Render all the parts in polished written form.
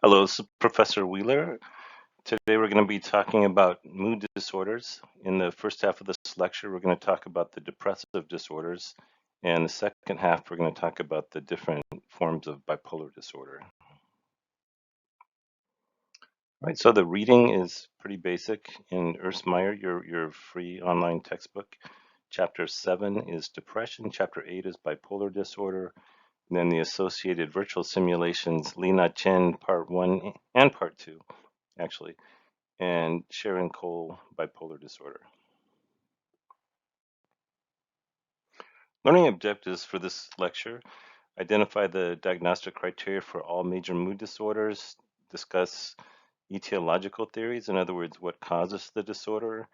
Hello, this is Professor Wheeler. Today we're going to be talking about mood disorders. In the first half of this lecture, we're going to talk about the depressive disorders. And the second half, we're going to talk about the different forms of bipolar disorder. All right, so the reading is pretty basic. In Erstmeyer, your free online textbook, Chapter 7 is depression, Chapter 8 is bipolar disorder, and then the associated virtual simulations, Lina Chen, Part 1 and Part 2, actually, and Sharon Cole, bipolar disorder. Learning objectives for this lecture: identify the diagnostic criteria for all major mood disorders, discuss etiological theories, in other words, what causes the disorder,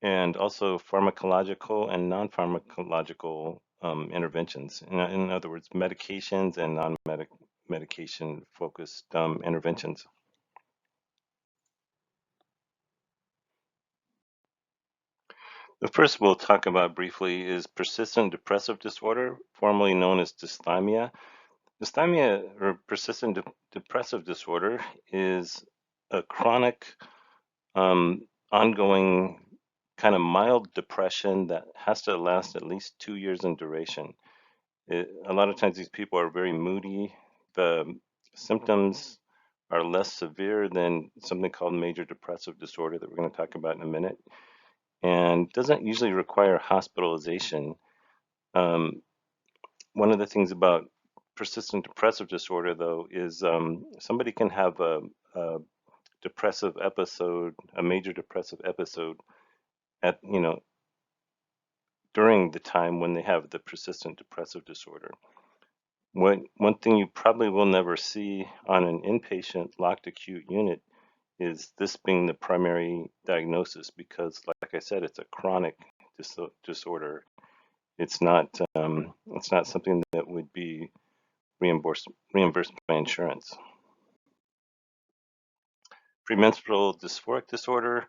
and also pharmacological and non-pharmacological interventions. In other words, medications and non-medication focused interventions. The first we'll talk about briefly is persistent depressive disorder, formerly known as dysthymia. Dysthymia, or persistent depressive disorder, is a chronic, ongoing, kind of mild depression that has to last at least 2 years in duration. A lot of times these people are very moody. The symptoms are less severe than something called major depressive disorder that we're going to talk about in a minute, and doesn't usually require hospitalization. One of the things about persistent depressive disorder, though, is somebody can have a depressive episode, a major depressive episode, at during the time when they have the persistent depressive disorder. One thing you probably will never see on an inpatient locked acute unit is this being the primary diagnosis, because, like I said, it's a chronic disorder. It's not something that would be reimbursed by insurance. Premenstrual dysphoric disorder.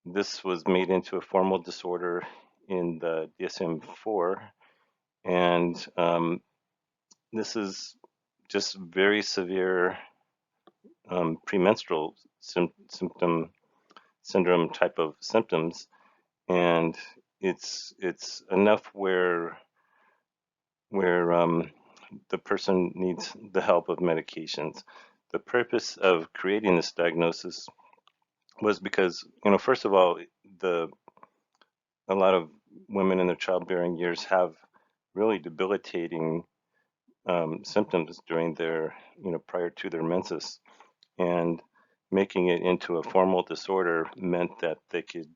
This was made into a formal disorder in the DSM-4, and this is just very severe premenstrual syndrome type of symptoms, and it's enough where the person needs the help of medications. The purpose of creating this diagnosis was because, first of all, a lot of women in their childbearing years have really debilitating symptoms during their, prior to their menses, and making it into a formal disorder meant that they could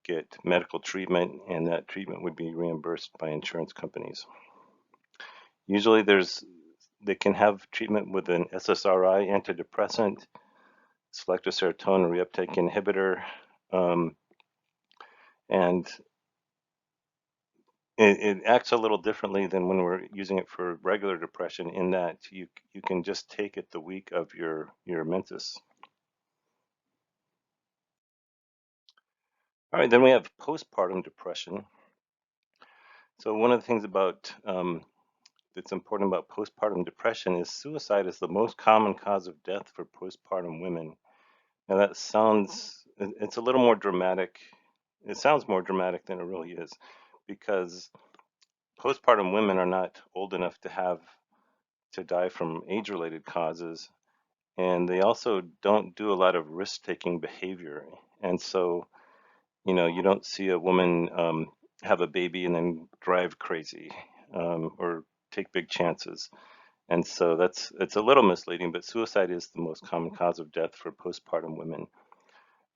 get medical treatment, and that treatment would be reimbursed by insurance companies. Usually they can have treatment with an SSRI antidepressant, selective serotonin reuptake inhibitor, and it acts a little differently than when we're using it for regular depression, in that you can just take it the week of your menses. All right, then we have postpartum depression. So one of the things about that's important about postpartum depression is suicide is the most common cause of death for postpartum women. Now that it's a little more dramatic. It sounds more dramatic than it really is, because postpartum women are not old enough to die from age-related causes, and they also don't do a lot of risk-taking behavior. And so, you don't see a woman have a baby and then drive crazy, or take big chances. And so it's a little misleading, but suicide is the most common cause of death for postpartum women.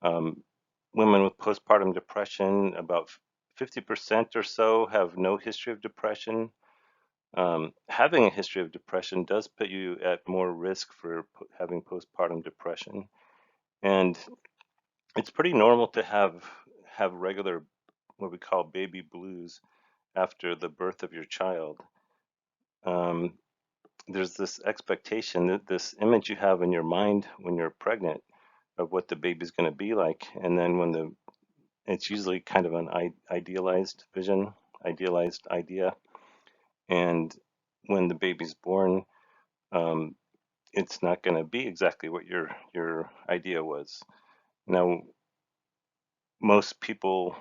Women with postpartum depression, about 50% or so, have no history of depression. Having a history of depression does put you at more risk for having postpartum depression. And it's pretty normal to have regular, what we call baby blues, after the birth of your child. There's this expectation, that this image you have in your mind when you're pregnant of what the baby's going to be like, and then it's usually kind of an idealized vision, idealized idea, and when the baby's born, it's not going to be exactly what your idea was. Now, most people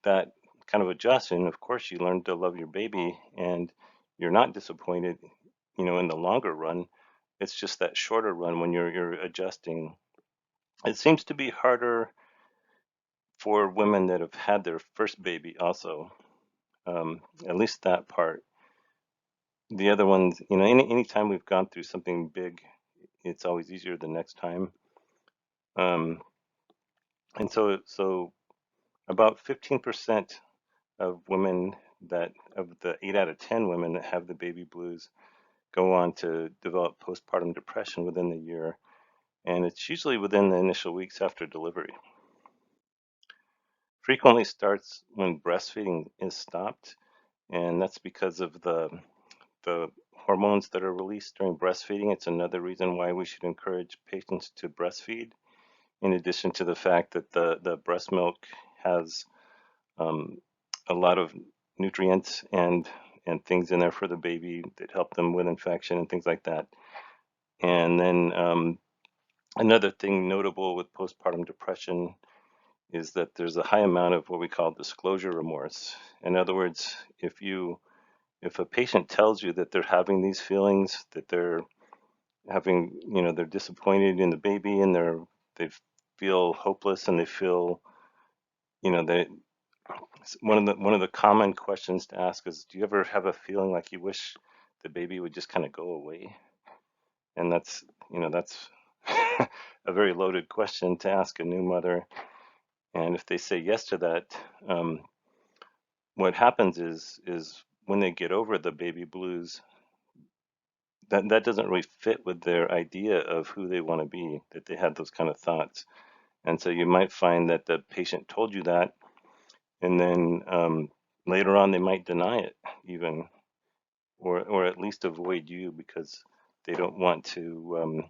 that kind of adjust, and of course you learn to love your baby and you're not disappointed, in the longer run. It's just that shorter run when you're adjusting. It seems to be harder for women that have had their first baby also, at least that part. The other ones, anytime we've gone through something big, it's always easier the next time. Um, and so about 15% of women of the 8 out of 10 women that have the baby blues go on to develop postpartum depression within the year, and it's usually within the initial weeks after delivery. Frequently starts when breastfeeding is stopped, and that's because of the hormones that are released during breastfeeding. It's another reason why we should encourage patients to breastfeed, in addition to the fact that the breast milk has um, a lot of nutrients and things in there for the baby that help them with infection and things like that. And then another thing notable with postpartum depression is that there's a high amount of what we call disclosure remorse. In other words, if a patient tells you that they're having these feelings, that they're having, they're disappointed in the baby and they feel hopeless and they feel, they one of the common questions to ask is, do you ever have a feeling like you wish the baby would just kind of go away? And that's a very loaded question to ask a new mother. And if they say yes to that, um, what happens is when they get over the baby blues, that doesn't really fit with their idea of who they want to be, that they had those kind of thoughts. And so you might find that the patient told you that, and then later on they might deny it even, or at least avoid you because they don't want to,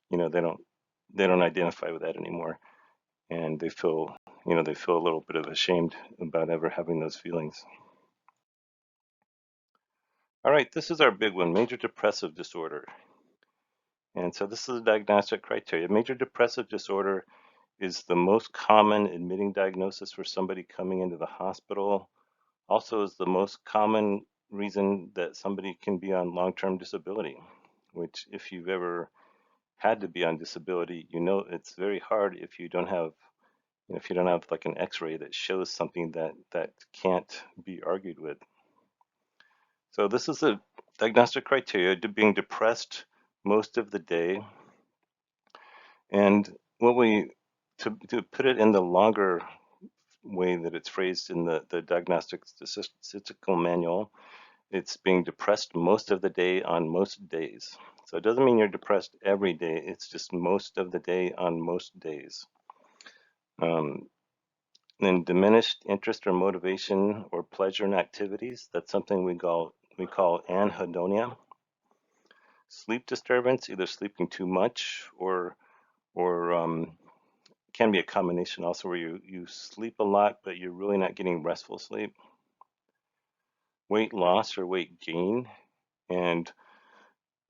you know, they don't they don't identify with that anymore, and they feel a little bit of ashamed about ever having those feelings. All right, this is our big one, major depressive disorder. And so this is a diagnostic criteria. Major depressive disorder is the most common admitting diagnosis for somebody coming into the hospital. Also is the most common reason that somebody can be on long-term disability, which if you've ever had to be on disability, it's very hard if you don't have like an x-ray that shows something that can't be argued with. So this is a diagnostic criteria to being depressed most of the day. And what we to put it in the longer way that it's phrased in the diagnostic statistical manual, it's being depressed most of the day on most days. So it doesn't mean you're depressed every day, it's just most of the day on most days. Um, then diminished interest or motivation or pleasure in activities, that's something we call anhedonia. Sleep disturbance, either sleeping too much or can be a combination also where you sleep a lot, but you're really not getting restful sleep. Weight loss or weight gain. And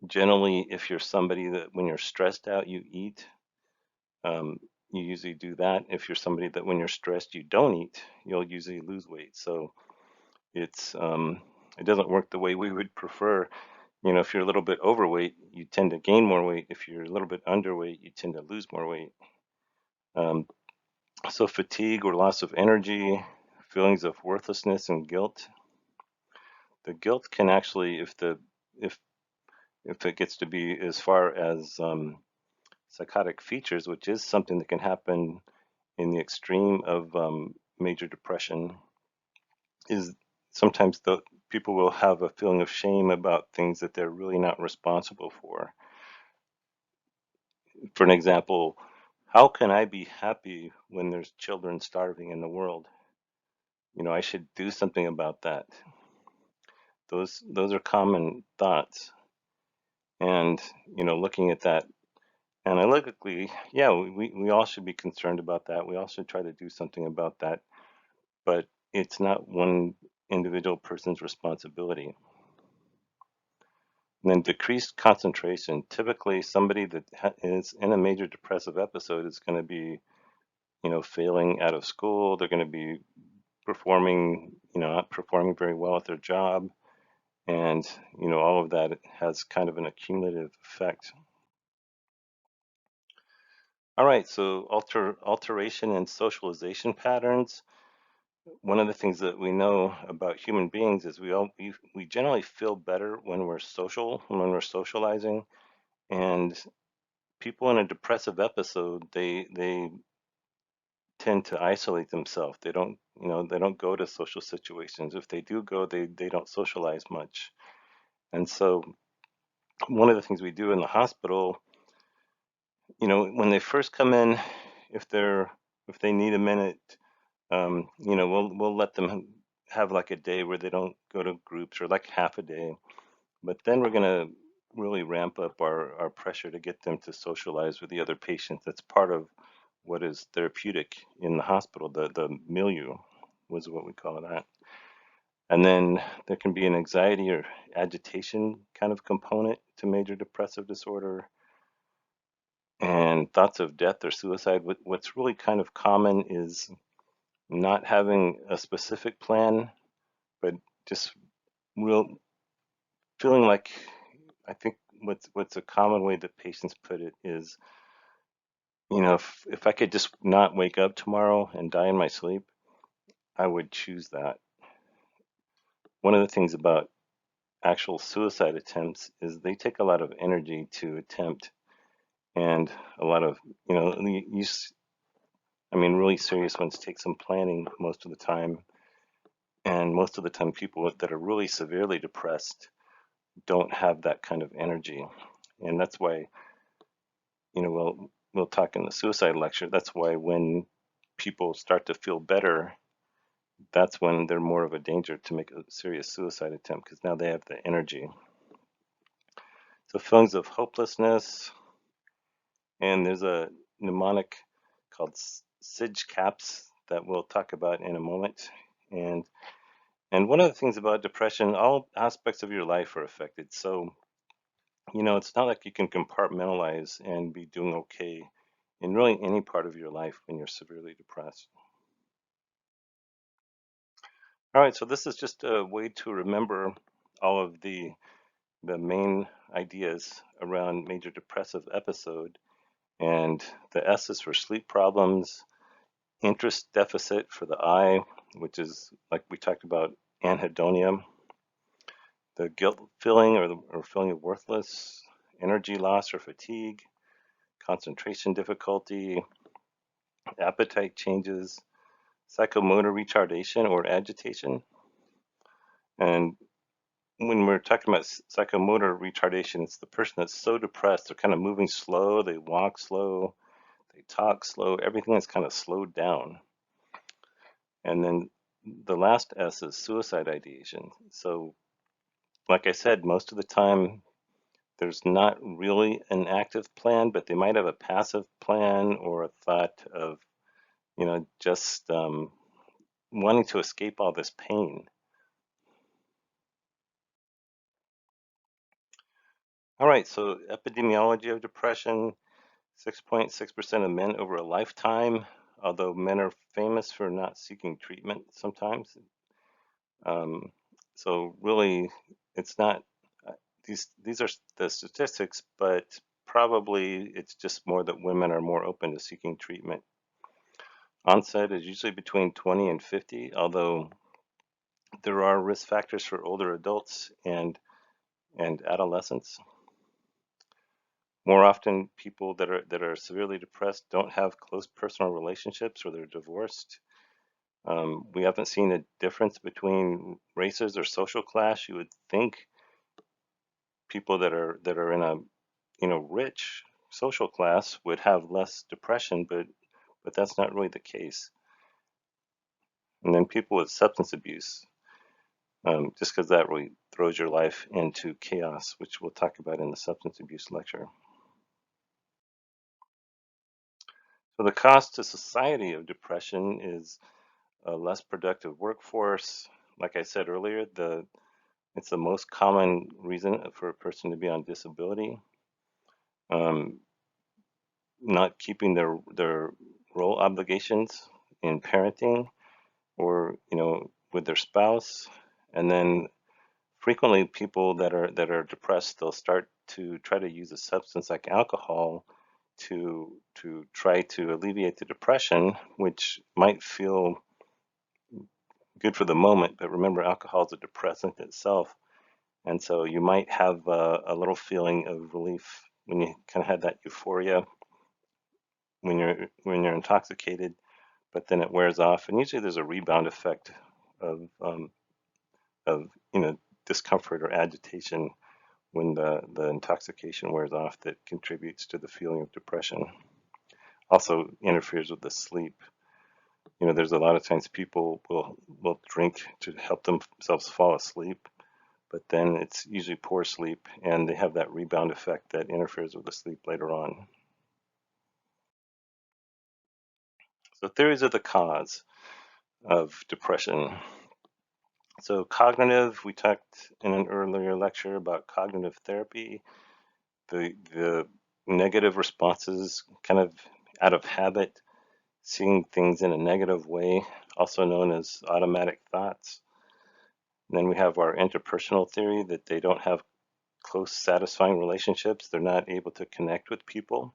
generally, if you're somebody that when you're stressed out, you eat, you usually do that. If you're somebody that when you're stressed, you don't eat, you'll usually lose weight. So it doesn't work the way we would prefer. If you're a little bit overweight, you tend to gain more weight. If you're a little bit underweight, you tend to lose more weight. Um, So fatigue or loss of energy, feelings of worthlessness and guilt. The guilt can actually, if if it gets to be as far as psychotic features, which is something that can happen in the extreme of major depression, is sometimes the people will have a feeling of shame about things that they're really not responsible for. For an example, how can I be happy when there's children starving in the world? I should do something about that. Those are common thoughts. And, looking at that analytically, yeah, we all should be concerned about that. We all should try to do something about that. But it's not one individual person's responsibility. And then decreased concentration. Typically, somebody that is in a major depressive episode is going to be, failing out of school. They're going to be performing, not performing very well at their job. And, all of that has kind of an accumulative effect. All right, so alteration in socialization patterns. One of the things that we know about human beings is we generally feel better when we're when we're socializing. And people in a depressive episode, they tend to isolate themselves. They don't go to social situations. If they do go, they don't socialize much. And so one of the things we do in the hospital, when they first come in, if they're if they need a minute, we'll let them have like a day where they don't go to groups or like half a day. But then we're going to really ramp up our pressure to get them to socialize with the other patients. That's part of what is therapeutic in the hospital. The milieu was what we call that. And then there can be an anxiety or agitation kind of component to major depressive disorder and thoughts of death or suicide. What's really kind of common is not having a specific plan, but just real feeling like, I think what's a common way that patients put it is, if I could just not wake up tomorrow and die in my sleep, I would choose that. One of the things about actual suicide attempts is they take a lot of energy to attempt, and a lot of, really serious ones take some planning most of the time. And most of the time, people that are really severely depressed don't have that kind of energy. And that's why, we'll talk in the suicide lecture. That's why when people start to feel better, that's when they're more of a danger to make a serious suicide attempt because now they have the energy. So feelings of hopelessness, and there's a mnemonic called SIDGE CAPS that we'll talk about in a moment. And one of the things about depression, all aspects of your life are affected. So, it's not like you can compartmentalize and be doing okay in really any part of your life when you're severely depressed. All right, so this is just a way to remember all of the main ideas around major depressive episode. And the S is for sleep problems, interest deficit for the I, which is like we talked about anhedonia, the guilt feeling or feeling of worthless, energy loss or fatigue, concentration difficulty, appetite changes, psychomotor retardation or agitation. And when we're talking about psychomotor retardation, it's the person that's so depressed, they're kind of moving slow, they walk slow, they talk slow, everything is kind of slowed down. And then the last S is suicide ideation. So, like I said, most of the time there's not really an active plan, but they might have a passive plan or a thought of, just wanting to escape all this pain. All right, so epidemiology of depression, 6.6% of men over a lifetime, although men are famous for not seeking treatment sometimes. Um, so really, it's not, these are the statistics, but probably it's just more that women are more open to seeking treatment. Onset is usually between 20 and 50, although there are risk factors for older adults and adolescents. More often, people that are severely depressed don't have close personal relationships or they're divorced. We haven't seen a difference between races or social class. You would think people that are in a rich social class would have less depression, but that's not really the case. And then people with substance abuse, just because that really throws your life into chaos, which we'll talk about in the substance abuse lecture. So the cost to society of depression is a less productive workforce. Like I said earlier, It's the most common reason for a person to be on disability. Um, Not keeping their role obligations in parenting or with their spouse, and then frequently people that are depressed, they'll start to try to use a substance like alcohol to try to alleviate the depression, which might feel good for the moment, but remember, alcohol is a depressant itself, and so you might have a little feeling of relief when you kind of have that euphoria when you're intoxicated, but then it wears off, and usually there's a rebound effect of of discomfort or agitation when the intoxication wears off that contributes to the feeling of depression. Also interferes with the sleep. There's a lot of times people will drink to help themselves fall asleep, but then it's usually poor sleep, and they have that rebound effect that interferes with the sleep later on. So theories of the cause of depression. So cognitive, we talked in an earlier lecture about cognitive therapy, the negative responses kind of out of habit, seeing things in a negative way, also known as automatic thoughts. And then we have our interpersonal theory that they don't have close, satisfying relationships. They're not able to connect with people.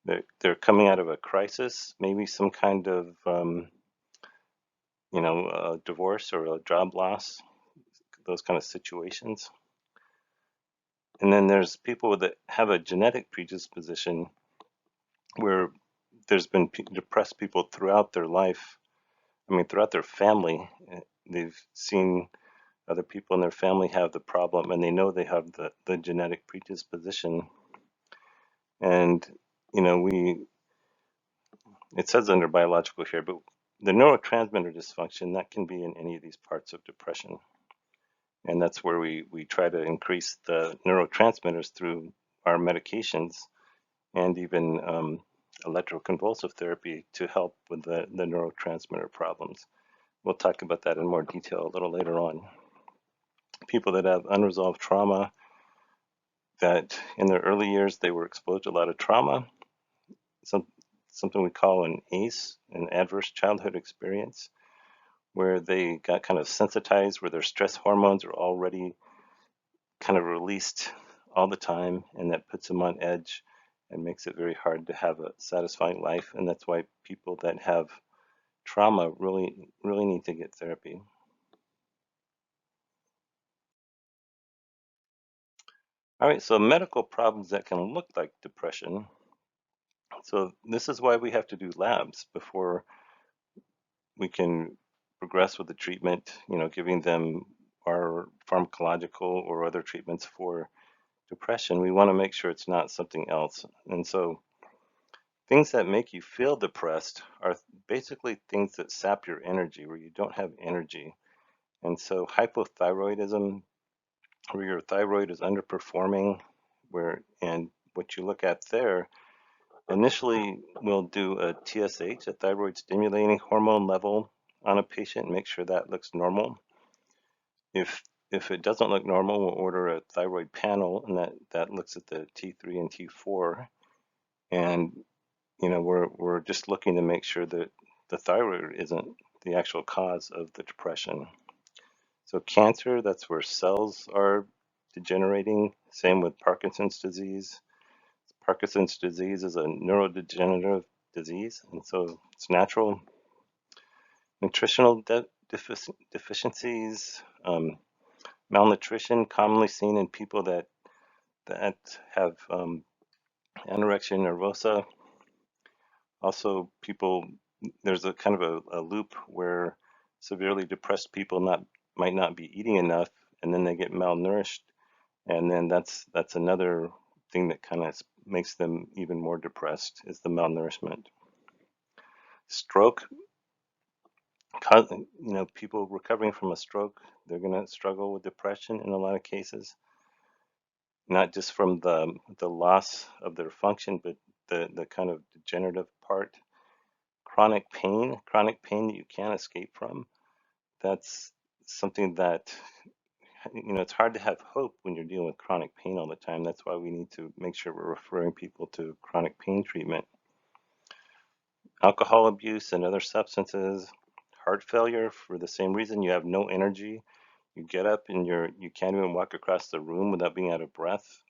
They're coming out of a crisis, maybe some kind of a divorce or a job loss, those kind of situations. And then there's people that have a genetic predisposition where there's been depressed people throughout their life. I mean, throughout their family, they've seen other people in their family have the problem, and they know they have the genetic predisposition. And, it says under biological here, but the neurotransmitter dysfunction, that can be in any of these parts of depression. And that's where we try to increase the neurotransmitters through our medications and even electroconvulsive therapy to help with the neurotransmitter problems. We'll talk about that in more detail a little later on. People that have unresolved trauma, that in their early years they were exposed to a lot of trauma, something we call an ACE, an adverse childhood experience, where they got kind of sensitized, where their stress hormones are already kind of released all the time, and that puts them on edge and makes it very hard to have a satisfying life. And that's why people that have trauma really, really need to get therapy. All right, so medical problems that can look like depression. So this is why we have to do labs before we can progress with the treatment, giving them our pharmacological or other treatments for depression. We want to make sure it's not something else. And so things that make you feel depressed are basically things that sap your energy, where you don't have energy. And so hypothyroidism, where your thyroid is underperforming, and what you look at there, initially we'll do a TSH, a thyroid stimulating hormone level on a patient, and make sure that looks normal. If it doesn't look normal, we'll order a thyroid panel, and that looks at the T3 and T4. And we're just looking to make sure that the thyroid isn't the actual cause of the depression. So cancer, that's where cells are degenerating. Same with Parkinson's disease. Parkinson's disease is a neurodegenerative disease, and so it's natural. Nutritional deficiencies, malnutrition, commonly seen in people that have anorexia nervosa. Also, there's a kind of a loop where severely depressed people might not be eating enough, and then they get malnourished, and then that's another thing that kind of makes them even more depressed, is the malnourishment. Stroke, people recovering from a stroke, they're going to struggle with depression in a lot of cases, not just from the loss of their function, but the kind of degenerative part. Chronic pain that you can't escape from. That's something that it's hard to have hope when you're dealing with chronic pain all the time. That's why we need to make sure we're referring people to chronic pain treatment. Alcohol abuse and other substances, heart failure for the same reason. You have no energy. You get up and you can't even walk across the room without being out of breath.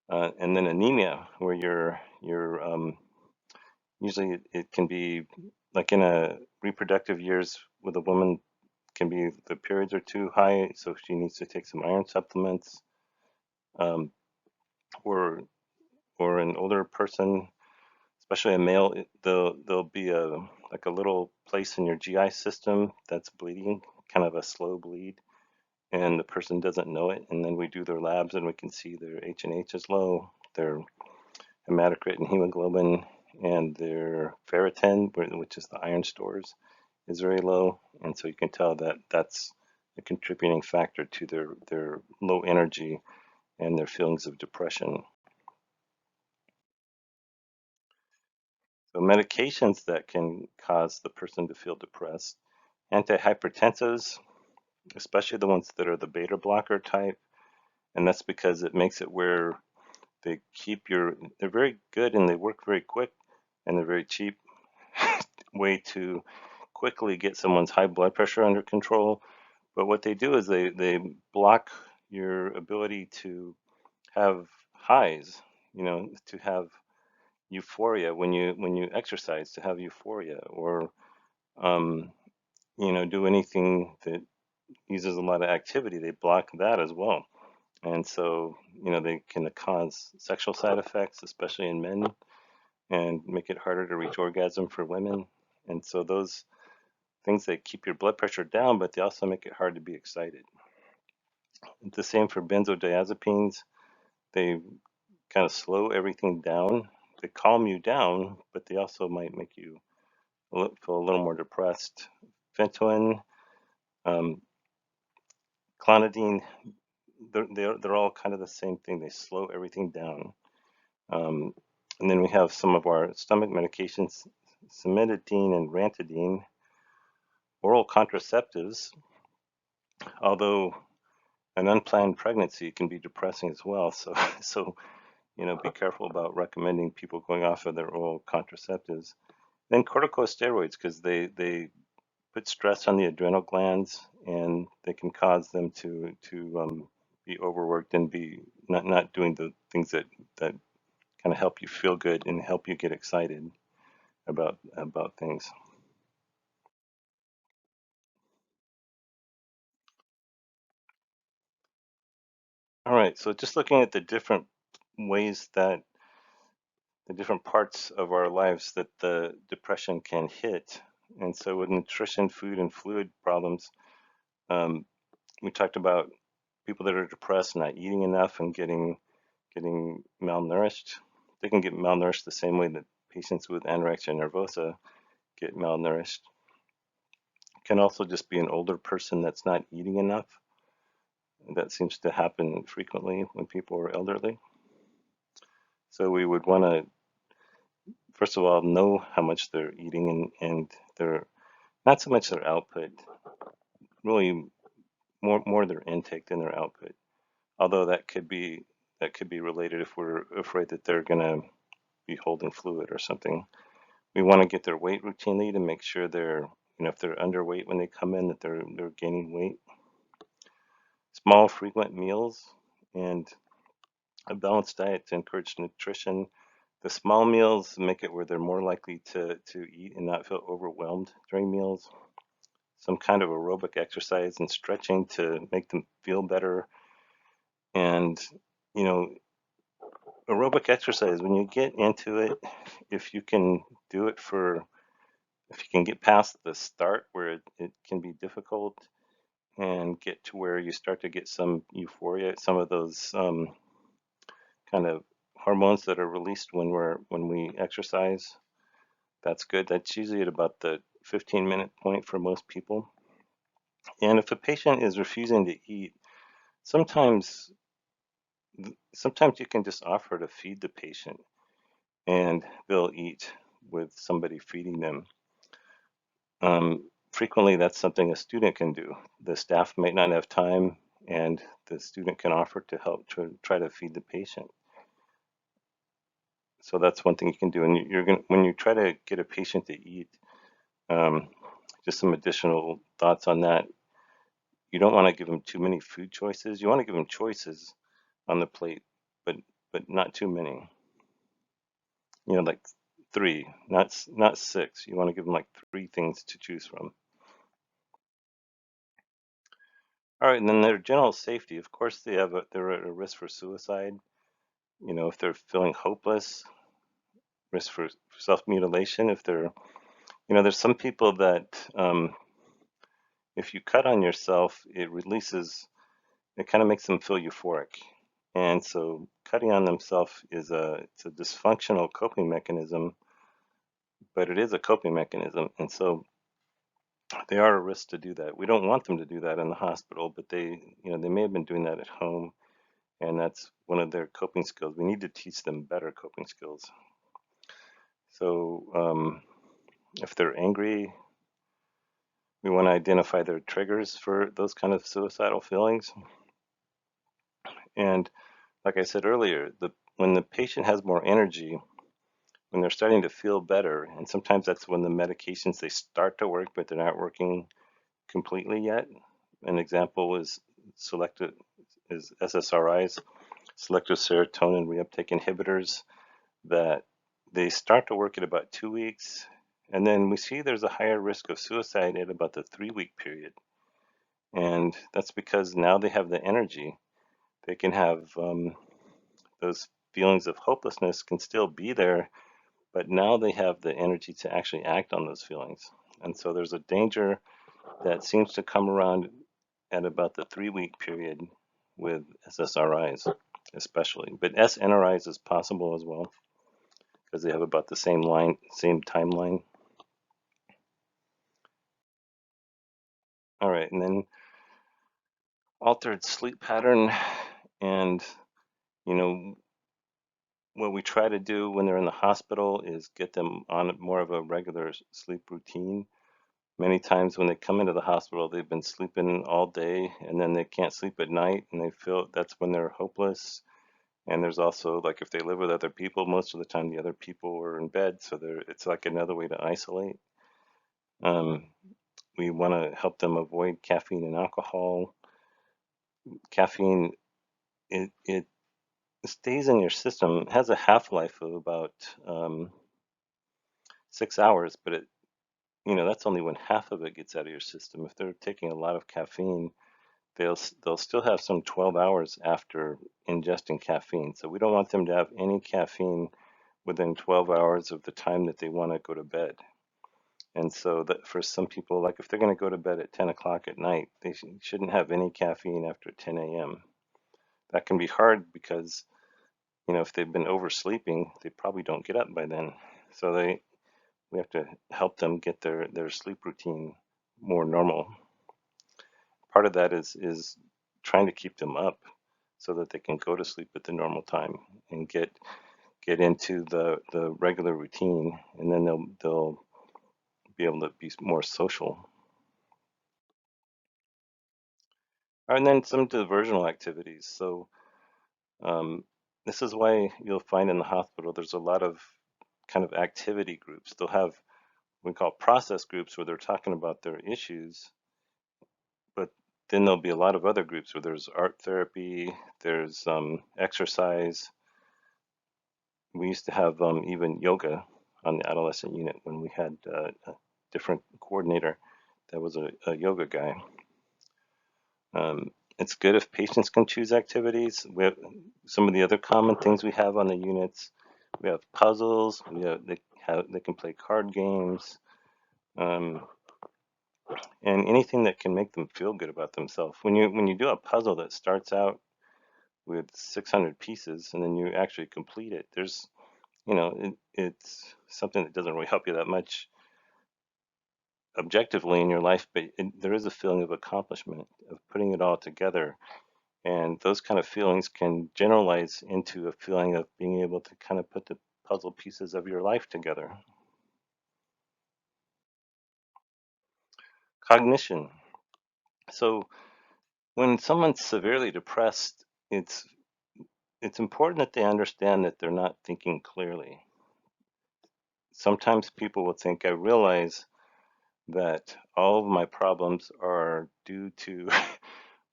And then anemia, where you're usually it can be like in a reproductive years with a woman can be the periods are too high, so she needs to take some iron supplements. Um, or or an older person, especially a male, there'll be a like a little place in your GI system that's bleeding, kind of a slow bleed, and the person doesn't know it. And then we do their labs and we can see their H&H is low, their hematocrit and hemoglobin, and their ferritin, which is the iron stores, is very low. And so you can tell that that's a contributing factor to their low energy and their feelings of depression. So medications that can cause the person to feel depressed, antihypertensives, especially the ones that are the beta blocker type, and that's because it makes it where they're very good and they work very quick and they're very cheap way to quickly get someone's high blood pressure under control. But what they do is they block your ability to have highs, to have euphoria when you exercise, to have euphoria, or um, do anything that uses a lot of activity. They block that as well. And so, they can cause sexual side effects, especially in men, and make it harder to reach orgasm for women. And so those things, they keep your blood pressure down, but they also make it hard to be excited. It's the same for benzodiazepines. They kind of slow everything down. They calm you down, but they also might make you feel a little more depressed. Fentanyl, um, clonidine, they're all kind of the same thing. They slow everything down. Um, and then we have some of our stomach medications, cimetidine and ranitidine, oral contraceptives, although an unplanned pregnancy can be depressing as well. So, so be careful about recommending people going off of their oral contraceptives. Then corticosteroids, because they put stress on the adrenal glands and they can cause them to be overworked and be not doing the things that kind of help you feel good and help you get excited about things. All right, so just looking at the different ways that the different parts of our lives that the depression can hit. And so with nutrition, food, and fluid problems, um, we talked about people that are depressed not eating enough and getting malnourished. They can get malnourished the same way that patients with anorexia nervosa get malnourished. It can also just be an older person that's not eating enough. That seems to happen frequently when people are elderly. So we would want to, first of all, know how much they're eating and their, not so much their output, really more their intake than their output. Although that could be related if we're afraid that they're going to be holding fluid or something. We want to get their weight routinely to make sure if they're underweight when they come in, that they're gaining weight. Small, frequent meals and a balanced diet to encourage nutrition. The small meals make it where they're more likely to eat and not feel overwhelmed during meals. Some kind of aerobic exercise and stretching to make them feel better. And, you know, aerobic exercise, when you get into it, if you can do it if you can get past the start where it can be difficult and get to where you start to get some euphoria, some of those kind of hormones that are released when we exercise, that's good. That's usually at about the 15-minute point for most people. And if a patient is refusing to eat, sometimes sometimes you can just offer to feed the patient and they'll eat with somebody feeding them. Frequently, that's something a student can do. The staff might not have time, and the student can offer to help to try to feed the patient. So that's one thing you can do. And you're going when you try to get a patient to eat, um, just some additional thoughts on that. You don't want to give them too many food choices. You want to give them choices on the plate, but not too many. Like three, not six. You want to give them like three things to choose from. All right, and then their general safety. Of course, they're at a risk for suicide. If they're feeling hopeless, risk for self-mutilation. If they're, there's some people that if you cut on yourself, it kind of makes them feel euphoric. And so cutting on themselves it's a dysfunctional coping mechanism, but it is a coping mechanism. And so they are a risk to do that. We don't want them to do that in the hospital, but they may have been doing that at home, and that's one of their coping skills. We need to teach them better coping skills. So if they're angry, we want to identify their triggers for those kind of suicidal feelings. And like I said earlier, when the patient has more energy, when they're starting to feel better, and sometimes that's when the medications they start to work, but they're not working completely yet. An example is SSRIs, selective serotonin reuptake inhibitors, that they start to work at about 2 weeks, and then we see there's a higher risk of suicide at about the 3-week period. And that's because now they have the energy. They can have those feelings of hopelessness can still be there, but now they have the energy to actually act on those feelings. And so there's a danger that seems to come around at about the 3-week period with SSRIs, especially. But SNRIs is possible as well because they have about the same timeline. All right, and then altered sleep pattern, and you know what we try to do when they're in the hospital is get them on more of a regular sleep routine. Many times when they come into the hospital, they've been sleeping all day and then they can't sleep at night, and they feel that's when they're hopeless. And there's also, like, if they live with other people, most of the time the other people are in bed, so it's like another way to isolate. Um, we want to help them avoid caffeine and alcohol. Caffeine, it stays in your system, it has a half-life of about 6 hours, but that's only when half of it gets out of your system. If they're taking a lot of caffeine, they'll still have some 12 hours after ingesting caffeine. So we don't want them to have any caffeine within 12 hours of the time that they want to go to bed. And so that for some people, like if they're going to go to bed at 10 o'clock at night, they shouldn't have any caffeine after 10 a.m. That can be hard because, if they've been oversleeping, they probably don't get up by then. So we have to help them get their sleep routine more normal. Part of that is trying to keep them up so that they can go to sleep at the normal time and get into the regular routine, and then they'll be able to be more social. And then some diversional activities. So um, this is why you'll find in the hospital there's a lot of kind of activity groups. They'll have what we call process groups where they're talking about their issues, but then there'll be a lot of other groups where there's art therapy, there's exercise. We used to have even yoga on the adolescent unit when we had a different coordinator that was a yoga guy. It's good if patients can choose activities. We have some of the other common things we have on the units. We have puzzles. They can play card games, um, and anything that can make them feel good about themselves. When you do a puzzle that starts out with 600 pieces and then you actually complete it, it's something that doesn't really help you that much objectively in your life, but there is a feeling of accomplishment of putting it all together. And those kind of feelings can generalize into a feeling of being able to kind of put the puzzle pieces of your life together. Cognition. So when someone's severely depressed, it's important that they understand that they're not thinking clearly. Sometimes people will think, I realize that all of my problems are due to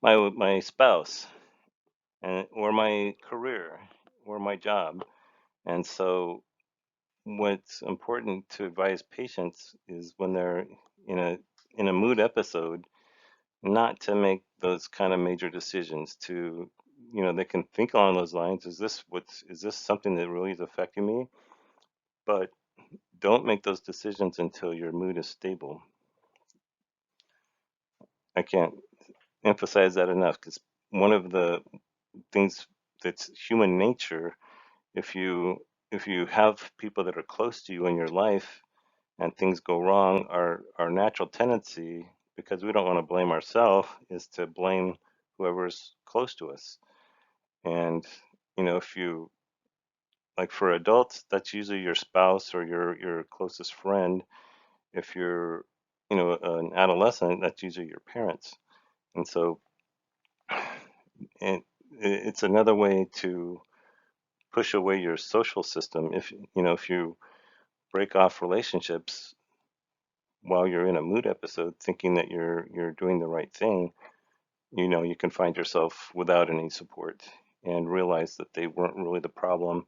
my spouse or my career or my job. And so what's important to advise patients is when they're in a mood episode, not to make those kind of major decisions. To, they can think along those lines. Is this something that really is affecting me? But don't make those decisions until your mood is stable. I can't emphasize that enough, because one of the things that's human nature, if you have people that are close to you in your life and things go wrong, our natural tendency, because we don't want to blame ourselves, is to blame whoever's close to us. And if you, like, for adults, that's usually your spouse or your closest friend. If you're an adolescent, that's usually your parents. And so it, it's another way to push away your social system. If you break off relationships while you're in a mood episode, thinking that you're doing the right thing, you can find yourself without any support and realize that they weren't really the problem.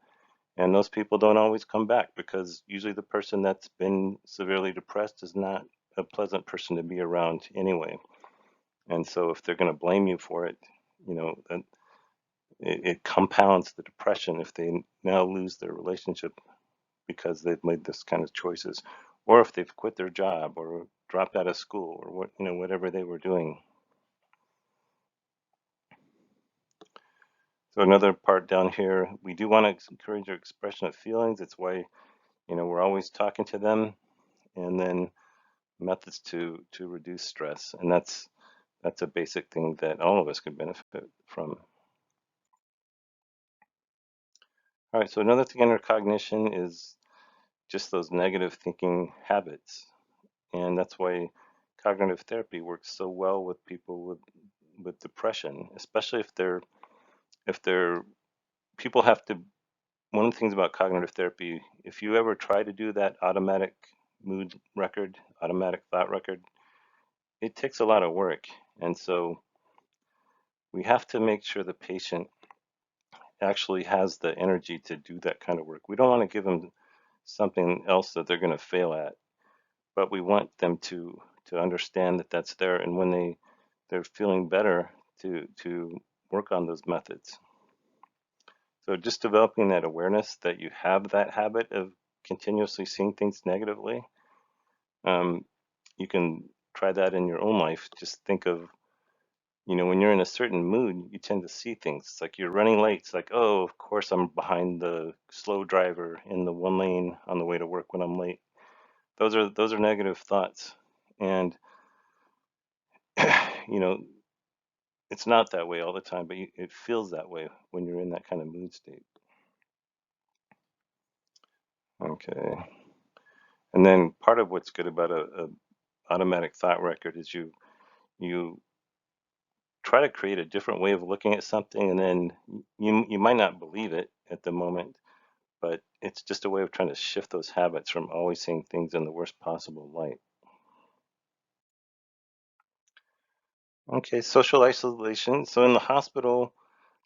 And those people don't always come back, because usually the person that's been severely depressed is not a pleasant person to be around anyway. And so if they're going to blame you for it, then it compounds the depression if they now lose their relationship because they've made this kind of choices, or if they've quit their job or dropped out of school or whatever they were doing. So another part down here, we do want to encourage their expression of feelings. It's why we're always talking to them. And then methods to reduce stress, and that's a basic thing that all of us could benefit from. All right, so another thing under cognition is just those negative thinking habits, and that's why cognitive therapy works so well with people with depression, especially if they're people have to. One of the things about cognitive therapy, if you ever try to do that automatic mood record, automatic thought record, it takes a lot of work. And so we have to make sure the patient actually has the energy to do that kind of work. We don't want to give them something else that they're going to fail at, but we want them to understand that that's there, and when they're feeling better, to work on those methods. So just developing that awareness that you have that habit of continuously seeing things negatively. Um, you can try that in your own life. Just think of, when you're in a certain mood, you tend to see things. It's like you're running late. It's like, oh, of course I'm behind the slow driver in the one lane on the way to work when I'm late. Those are negative thoughts. And you know, it's not that way all the time, but it feels that way when you're in that kind of mood state. Okay. And then part of what's good about a automatic thought record is you try to create a different way of looking at something, and then you might not believe it at the moment, but it's just a way of trying to shift those habits from always seeing things in the worst possible light. Okay, social isolation. So in the hospital,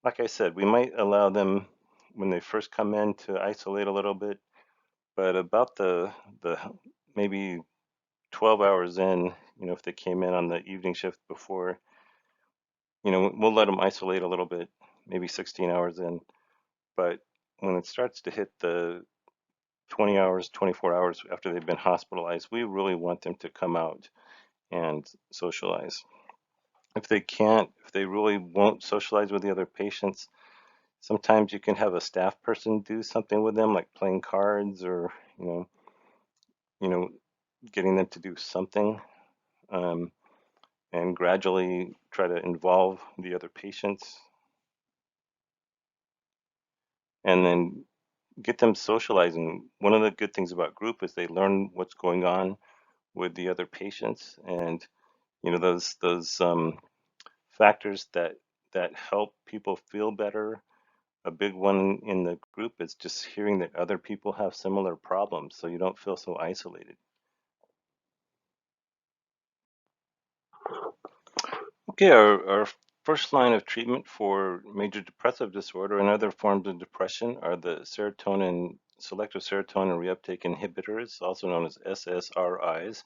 like I said, we might allow them when they first come in to isolate a little bit, but about the maybe 12 hours in, if they came in on the evening shift before, we'll let them isolate a little bit, maybe 16 hours in. But when it starts to hit the 20 hours, 24 hours after they've been hospitalized, we really want them to come out and socialize. If they can't, if they really won't socialize with the other patients, sometimes you can have a staff person do something with them, like playing cards, or you know, getting them to do something, um, and gradually try to involve the other patients, and then get them socializing. One of the good things about group is they learn what's going on with the other patients, and those factors that help people feel better. A big one in the group is just hearing that other people have similar problems, so you don't feel so isolated. Okay, our first line of treatment for major depressive disorder and other forms of depression are the selective serotonin reuptake inhibitors, also known as SSRIs,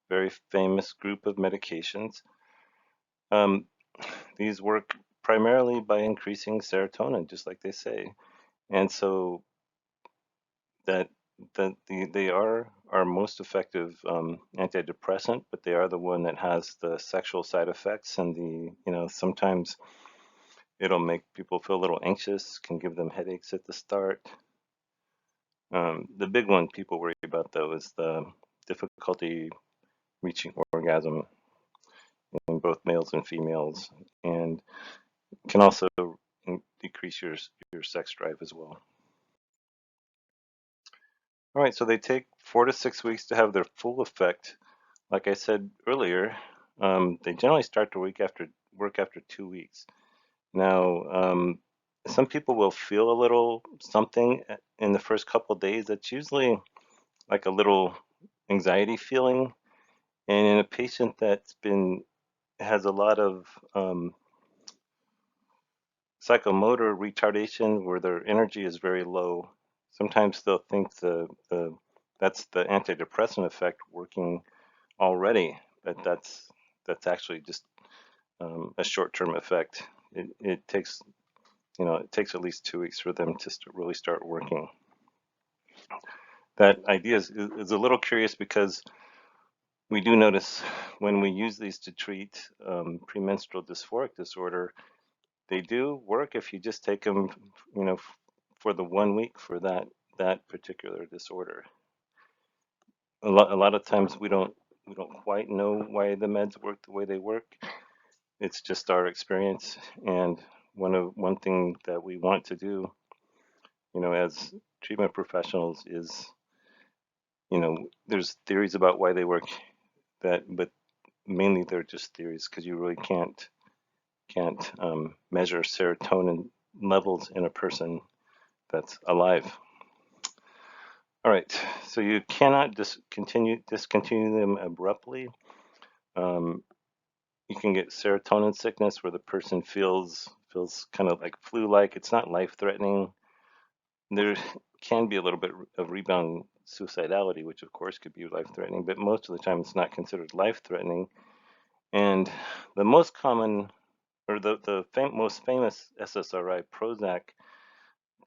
very famous group of medications. Um, these work primarily by increasing serotonin, just like they say. And so that they are our most effective antidepressant, but they are the one that has the sexual side effects and sometimes it'll make people feel a little anxious, can give them headaches at the start. The big one people worry about though is the difficulty reaching orgasm in both males and females, and can also decrease your sex drive as well. All right, so they take 4 to 6 weeks to have their full effect. Like I said earlier, they generally start to work after 2 weeks. Now, some people will feel a little something in the first couple of days. That's usually like a little anxiety feeling. And in a patient has a lot of psychomotor retardation where their energy is very low, sometimes they'll think that's the antidepressant effect working already, but that's actually just a short-term effect. It takes at least 2 weeks for them to really start working. That idea is a little curious because we do notice when we use these to treat premenstrual dysphoric disorder, they do work if you just take them, for the 1 week for that particular disorder. A lot of times we don't quite know why the meds work the way they work. It's just our experience, and one thing that we want to do, as treatment professionals is, there's theories about why they work, but mainly they're just theories because you really can't measure serotonin levels in a person that's alive. All right, so you cannot discontinue them abruptly. You can get serotonin sickness where the person feels kind of like flu-like. It's not life-threatening. There can be a little bit of rebound suicidality, which of course could be life-threatening, but most of the time it's not considered life-threatening. And the most common, or the most famous SSRI, Prozac,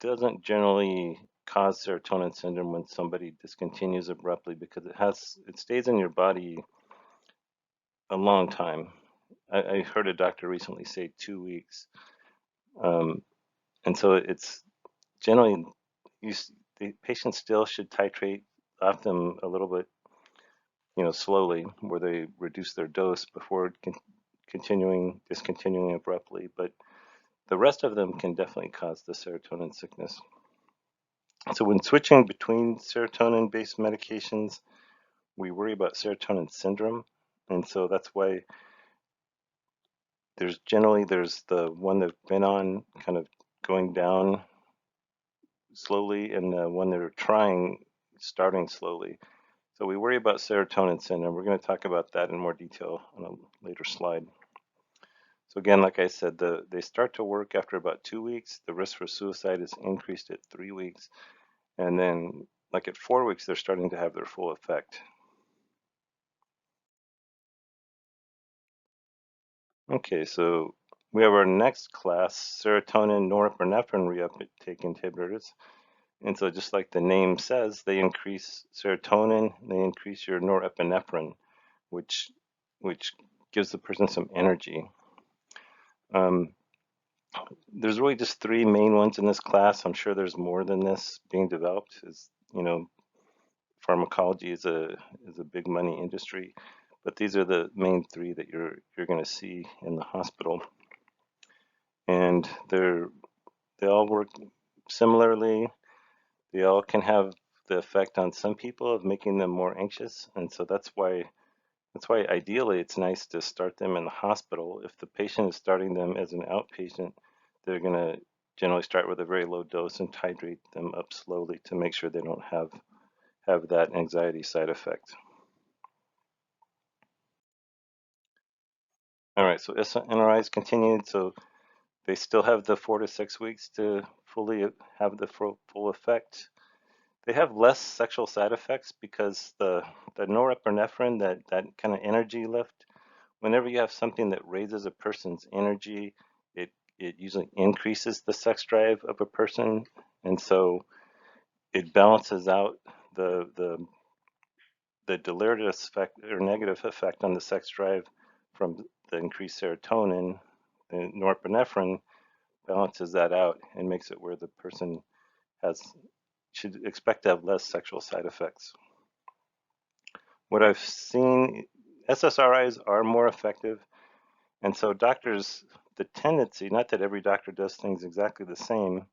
doesn't generally cause serotonin syndrome when somebody discontinues abruptly because it stays in your body a long time. I heard a doctor recently say 2 weeks, and so it's generally the patient still should titrate off them a little bit, slowly, where they reduce their dose before discontinuing abruptly. But the rest of them can definitely cause the serotonin sickness. So when switching between serotonin-based medications, we worry about serotonin syndrome, and so that's why there's the one that's been on kind of going down slowly, and the one that are trying starting slowly. So we worry about serotonin syndrome. We're going to talk about that in more detail on a later slide. So again, like I said, they start to work after about 2 weeks. The risk for suicide is increased at 3 weeks. And then like at 4 weeks, they're starting to have their full effect. Okay, so we have our next class, serotonin norepinephrine reuptake inhibitors. And so just like the name says, they increase serotonin, they increase your norepinephrine, which gives the person some energy. There's really just three main ones in this class. I'm sure there's more than this being developed. Pharmacology is a big money industry, but these are the main three that you're going to see in the hospital, and they all work similarly. They all can have the effect on some people of making them more anxious, and so that's why That's why ideally it's nice to start them in the hospital. If the patient is starting them as an outpatient, they're going to generally start with a very low dose and titrate them up slowly to make sure they don't have that anxiety side effect. All right, so SNRIs continued, so they still have the 4 to 6 weeks to fully have the full effect. They have less sexual side effects because the norepinephrine, that kind of energy lift, whenever you have something that raises a person's energy, it usually increases the sex drive of a person, and so it balances out the deleterious effect or negative effect on the sex drive from the increased serotonin. The norepinephrine balances that out and makes it where the person should expect to have less sexual side effects. What I've seen, SSRIs are more effective, and so doctors, the tendency, not that every doctor does things exactly the same,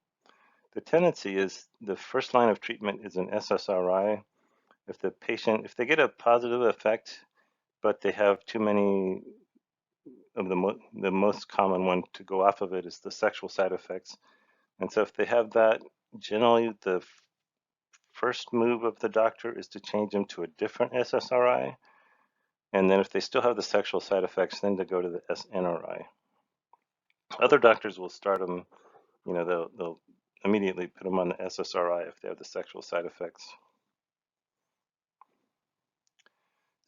the tendency is the first line of treatment is an SSRI. If they get a positive effect, but they have too many of the most common one to go off of it is the sexual side effects. And so if they have that, generally the first move of the doctor is to change them to a different SSRI. And then if they still have the sexual side effects, then to go to the SNRI. Other doctors will start them, they'll immediately put them on the SSRI if they have the sexual side effects.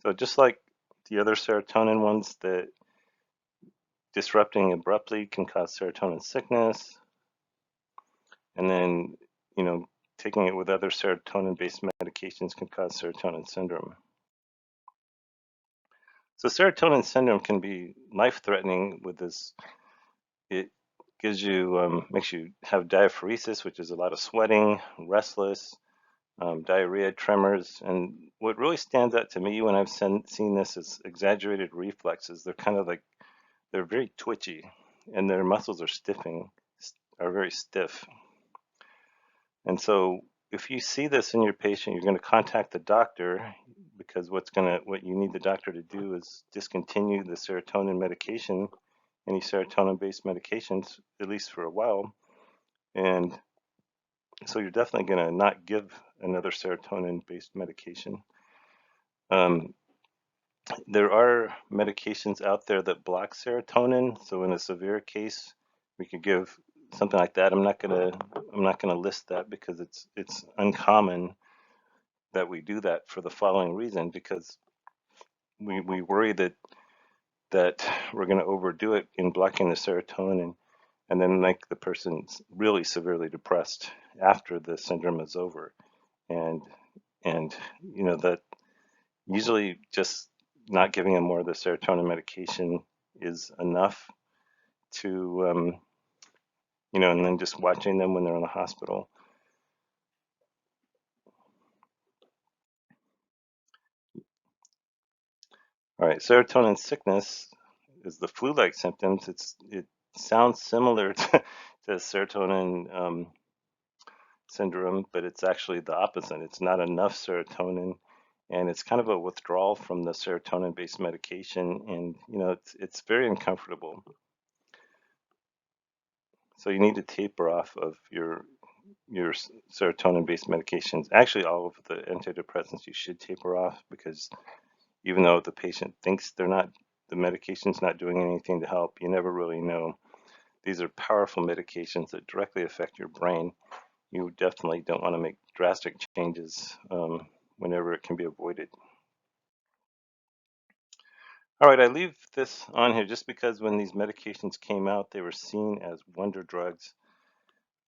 So just like the other serotonin ones, that disrupting abruptly can cause serotonin sickness. And then, taking it with other serotonin-based medications can cause serotonin syndrome. So serotonin syndrome can be life-threatening with this. It gives you, makes you have diaphoresis, which is a lot of sweating, restless, diarrhea, tremors. And what really stands out to me when I've seen this is exaggerated reflexes. They're kind of like, they're very twitchy and their muscles are very stiff. And so if you see this in your patient, you're going to contact the doctor, because what you need the doctor to do is discontinue the serotonin medication, any serotonin-based medications, at least for a while. And so you're definitely going to not give another serotonin-based medication. There are medications out there that block serotonin. So in a severe case, we could give something like that. I'm not gonna list that because it's uncommon that we do that for the following reason, because we worry that we're going to overdo it in blocking the serotonin and then make the person's really severely depressed after the syndrome is over. And that usually just not giving them more of the serotonin medication is enough to and then just watching them when they're in the hospital. All right, serotonin sickness is the flu-like symptoms. It sounds similar to serotonin syndrome, but it's actually the opposite. It's not enough serotonin, and it's kind of a withdrawal from the serotonin-based medication, and it's very uncomfortable. So you need to taper off of your serotonin-based medications. Actually, all of the antidepressants you should taper off, because even though the patient thinks the medication's not doing anything to help, you never really know. These are powerful medications that directly affect your brain. You definitely don't want to make drastic changes whenever it can be avoided. All right, I leave this on here just because when these medications came out, they were seen as wonder drugs.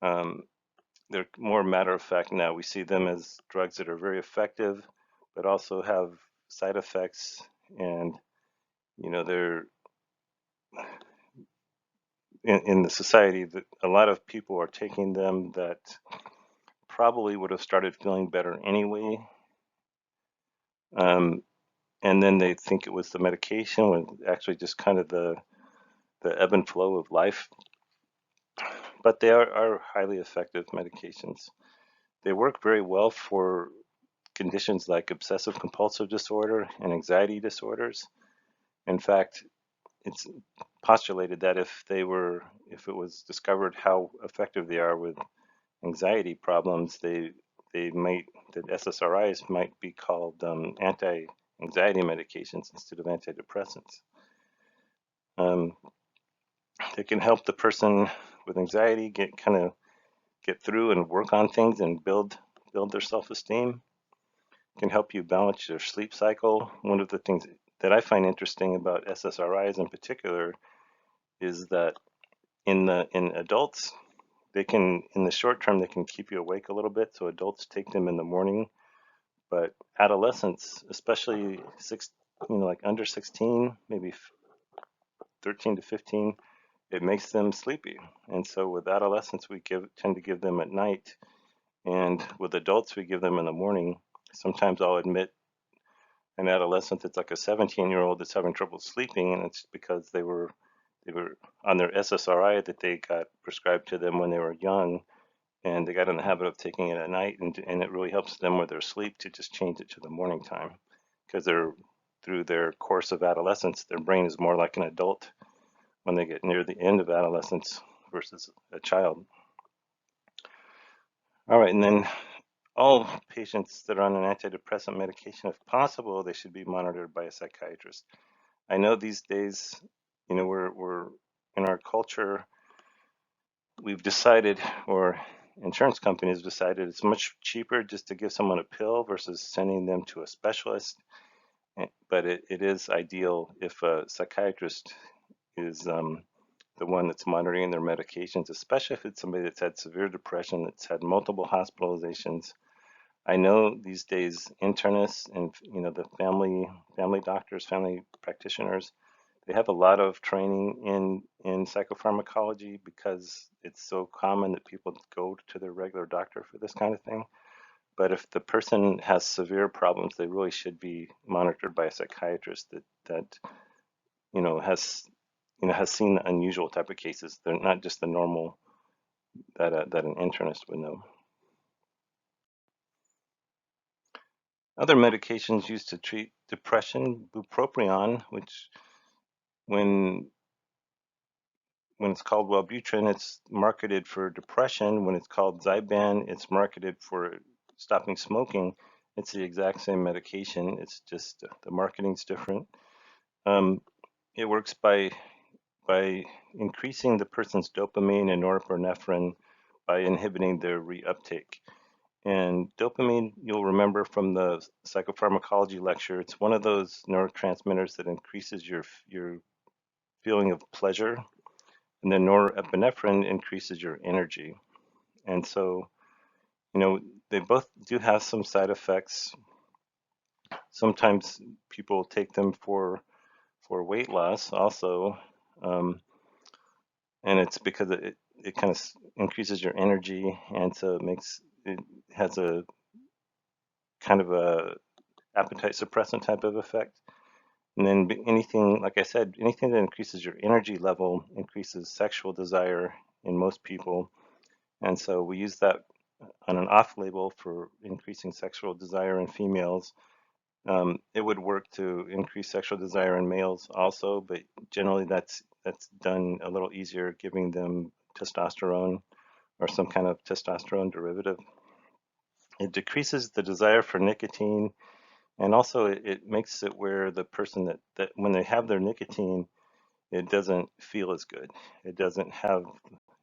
They're more matter of fact now. We see them as drugs that are very effective, but also have side effects, and they're in the society that a lot of people are taking them that probably would have started feeling better anyway. And then they think it was the medication, when actually just kind of the ebb and flow of life. But they are highly effective medications. They work very well for conditions like obsessive compulsive disorder and anxiety disorders. In fact, it's postulated that if it was discovered how effective they are with anxiety problems, the SSRIs might be called anti-anxiety medications instead of antidepressants. They can help the person with anxiety get through and work on things and build their self-esteem. Can help you balance your sleep cycle. One of the things that I find interesting about SSRIs in particular is that in adults, they can, in the short term, they can keep you awake a little bit. So adults take them in the morning, but adolescents, especially like under 16, maybe 13 to 15, it makes them sleepy. And so with adolescents, we tend to give them at night, and with adults, we give them in the morning. Sometimes I'll admit an adolescent that's like a 17-year-old that's having trouble sleeping, and it's because they were on their SSRI that they got prescribed to them when they were young, and they got in the habit of taking it at night, and it really helps them with their sleep to just change it to the morning time, because through their course of adolescence, their brain is more like an adult when they get near the end of adolescence versus a child. All right, and then all patients that are on an antidepressant medication, if possible, they should be monitored by a psychiatrist. I know these days, we're in our culture, we've decided, or insurance companies have decided, it's much cheaper just to give someone a pill versus sending them to a specialist. But it is ideal if a psychiatrist is the one that's monitoring their medications, especially if it's somebody that's had severe depression, that's had multiple hospitalizations. I know these days internists and the family doctors, family practitioners, they have a lot of training in psychopharmacology because it's so common that people go to their regular doctor for this kind of thing. But if the person has severe problems, they really should be monitored by a psychiatrist that has seen unusual type of cases. They're not just the normal that an internist would know. Other medications used to treat depression, bupropion, which when it's called Wellbutrin, it's marketed for depression. When it's called Zyban, it's marketed for stopping smoking. It's the exact same medication. It's just the marketing's different. It works by increasing the person's dopamine and norepinephrine by inhibiting their reuptake. And dopamine, you'll remember from the psychopharmacology lecture, it's one of those neurotransmitters that increases your feeling of pleasure, and then norepinephrine increases your energy. And so, they both do have some side effects. Sometimes people take them for weight loss also, and it's because it kind of increases your energy, and so it has a kind of a appetite suppressant type of effect. And then anything, like I said, anything that increases your energy level increases sexual desire in most people. And so we use that on an off label for increasing sexual desire in females. It would work to increase sexual desire in males also, but generally that's done a little easier, giving them testosterone or some kind of testosterone derivative. It decreases the desire for nicotine, and also it makes it where the person that when they have their nicotine, it doesn't feel as good. It doesn't have,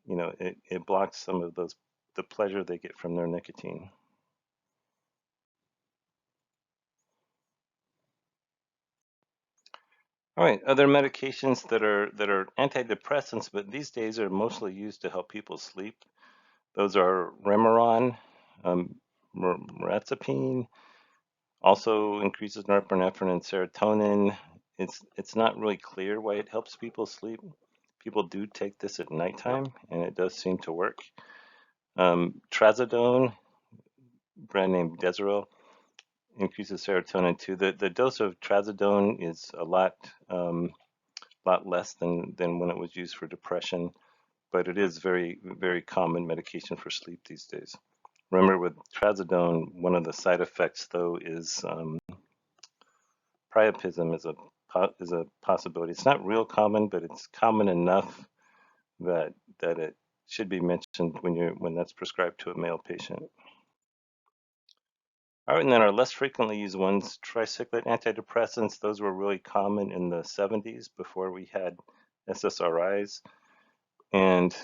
it blocks some of the pleasure they get from their nicotine. All right, other medications that are antidepressants, but these days are mostly used to help people sleep. Those are Remeron, Mirtazapine, also increases norepinephrine and serotonin. It's not really clear why it helps people sleep. People do take this at nighttime, and it does seem to work. Trazodone, brand name Deseril, increases serotonin too. The dose of trazodone is a lot less than when it was used for depression, but it is very, very common medication for sleep these days. Remember, with trazodone, one of the side effects, though, is priapism is a possibility. It's not real common, but it's common enough that it should be mentioned when that's prescribed to a male patient. All right, and then our less frequently used ones, tricyclic antidepressants. Those were really common in the 70s before we had SSRIs. And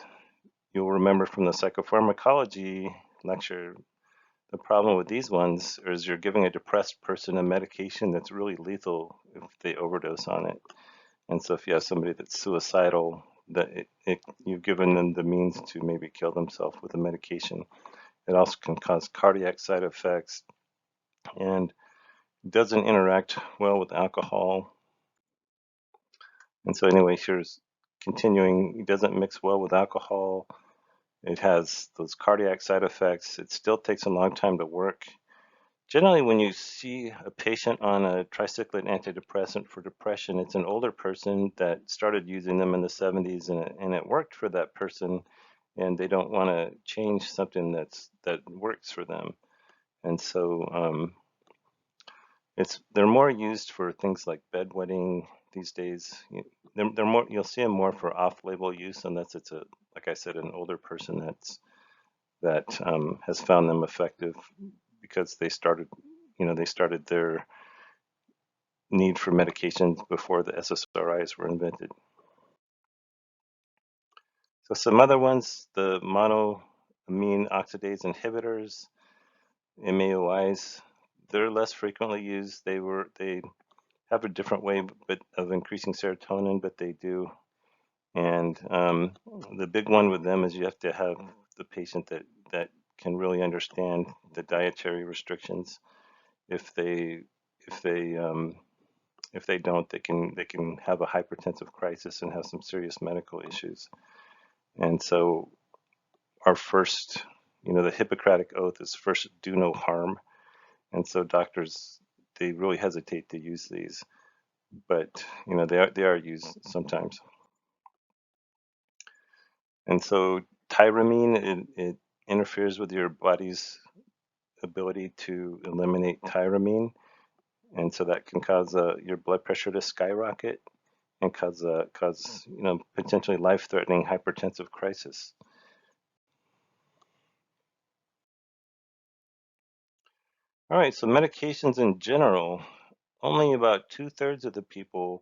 you'll remember from the psychopharmacology lecture, the problem with these ones is you're giving a depressed person a medication that's really lethal if they overdose on it. And so if you have somebody that's suicidal, you've given them the means to maybe kill themselves with a medication. It also can cause cardiac side effects and doesn't interact well with alcohol. And so anyway, here's continuing. It doesn't mix well with alcohol. It has those cardiac side effects. It still takes a long time to work. Generally, when you see a patient on a tricyclic antidepressant for depression, it's an older person that started using them in the 70s, and it worked for that person, and they don't want to change something that works for them. And so they're more used for things like bedwetting these days. They're more, you'll see them more for off-label use unless it's like I said, an older person that has found them effective because they started their need for medications before the SSRIs were invented. So some other ones, the monoamine oxidase inhibitors, MAOIs, they're less frequently used. They have a different way of increasing serotonin, but they do. And the big one with them is you have to have the patient that can really understand the dietary restrictions. If they if they if they don't, they can have a hypertensive crisis and have some serious medical issues. And so our first, the Hippocratic oath is first do no harm. And so doctors, they really hesitate to use these, but they are used sometimes. And so tyramine, it interferes with your body's ability to eliminate tyramine, and so that can cause your blood pressure to skyrocket and cause potentially life-threatening hypertensive crisis. All right, so medications in general, only about 2/3 of the people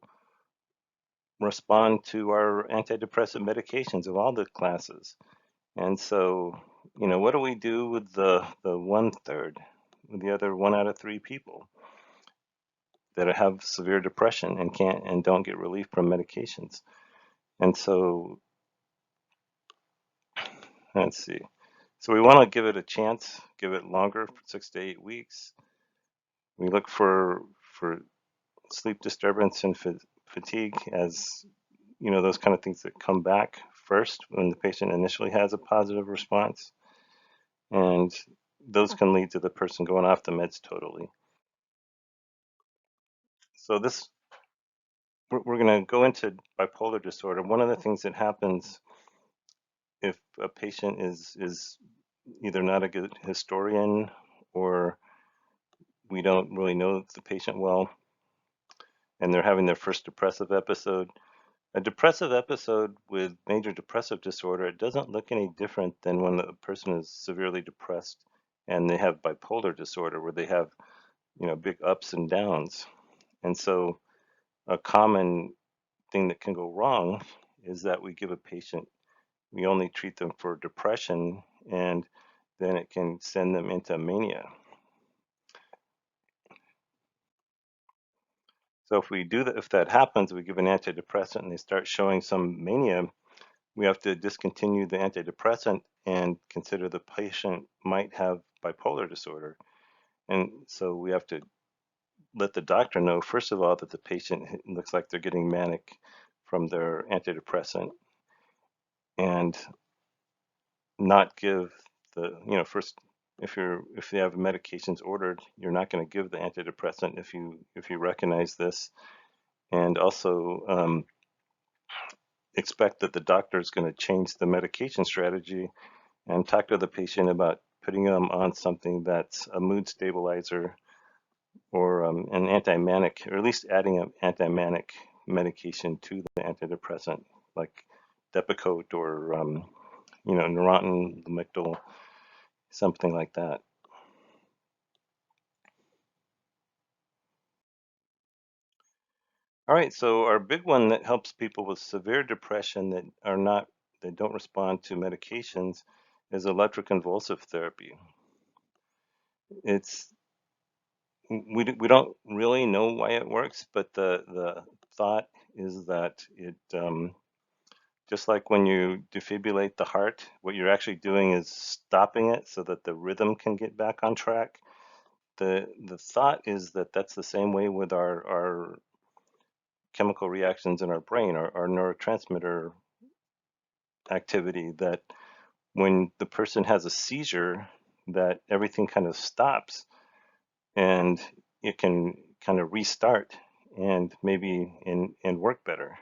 respond to our antidepressant medications of all the classes. And so, what do we do with the 1/3, with the other 1 out of 3 people that have severe depression and don't get relief from medications? And so, let's see. So we want to give it a chance, give it longer, 6 to 8 weeks. We look for sleep disturbance and fatigue as those kind of things that come back first when the patient initially has a positive response, and those can lead to the person going off the meds totally. So we're going to go into bipolar disorder. One of the things that happens if a patient is either not a good historian or we don't really know the patient well and they're having their first depressive episode. A depressive episode with major depressive disorder, it doesn't look any different than when the person is severely depressed and they have bipolar disorder where they have, big ups and downs. And so a common thing that can go wrong is that we only treat them for depression and then it can send them into mania. So if that happens, we give an antidepressant and they start showing some mania, we have to discontinue the antidepressant and consider the patient might have bipolar disorder. And so we have to let the doctor know, first of all, that the patient looks like they're getting manic from their antidepressant and not give first, if you have medications ordered, you're not going to give the antidepressant if you recognize this, and also expect that the doctor is going to change the medication strategy and talk to the patient about putting them on something that's a mood stabilizer or an anti-manic, or at least adding an anti-manic medication to the antidepressant, like Depakote or Neurontin, Lamictal, something like that. All right, so our big one that helps people with severe depression that don't respond to medications is electroconvulsive therapy. It's we don't really know why it works, but the thought is that it just like when you defibrillate the heart, what you're actually doing is stopping it so that the rhythm can get back on track. The thought is that that's the same way with our chemical reactions in our brain, our neurotransmitter activity, that when the person has a seizure, that everything kind of stops and it can kind of restart and maybe and work better.